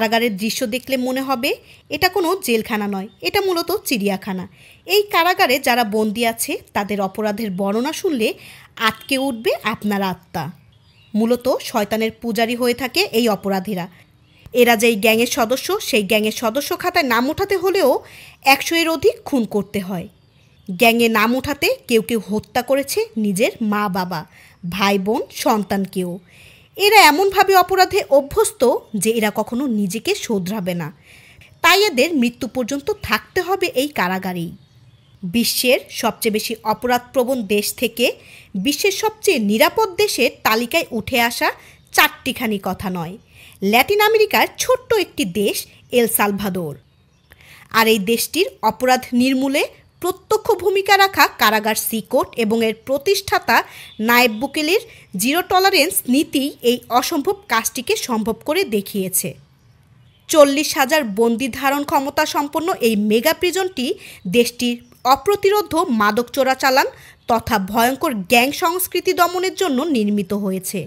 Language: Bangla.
কারাগারের দৃশ্য দেখলে মনে হবে এটা কোনো জেলখানা নয়, এটা মূলত চিড়িয়াখানা। এই কারাগারে যারা বন্দী আছে তাদের অপরাধের বর্ণনা শুনলে আটকে উঠবে আপনার আত্মা। মূলত শয়তানের পূজারী হয়ে থাকে এই অপরাধীরা। এরা যেই গ্যাংয়ের সদস্য, সেই গ্যাংয়ের সদস্য খাতায় নাম ওঠাতে হলেও 100-এর অধিক খুন করতে হয়। গ্যাংয়ে নাম ওঠাতে কেউ কেউ হত্যা করেছে নিজের মা বাবা, ভাই বোন, সন্তানকেও। এরা এমনভাবে অপরাধে অভ্যস্ত যে এরা কখনো নিজেকে শোধরাবে না, তাই এদের মৃত্যু পর্যন্ত থাকতে হবে এই কারাগারেই। বিশ্বের সবচেয়ে বেশি অপরাধপ্রবণ দেশ থেকে বিশ্বের সবচেয়ে নিরাপদ দেশের তালিকায় উঠে আসা 4টিখানি কথা নয়। ল্যাটিন আমেরিকার ছোট্ট একটি দেশ এল সালভাদোর। আর এই দেশটির অপরাধ নির্মূলে প্রত্যক্ষ ভূমিকা রাখা কারাগার সি-কোর্ট এবং এর প্রতিষ্ঠাতা নায়েব বুকেলের জিরো টলারেন্স নীতি এই অসম্ভব কাজটিকে সম্ভব করে দেখিয়েছে। 40,000 বন্দি ধারণ ক্ষমতা সম্পন্ন এই মেগা প্রিজনটি দেশটির অপ্রতিরোধ্য মাদক চোরাচালান তথা ভয়ঙ্কর গ্যাং সংস্কৃতি দমনের জন্য নির্মিত হয়েছে।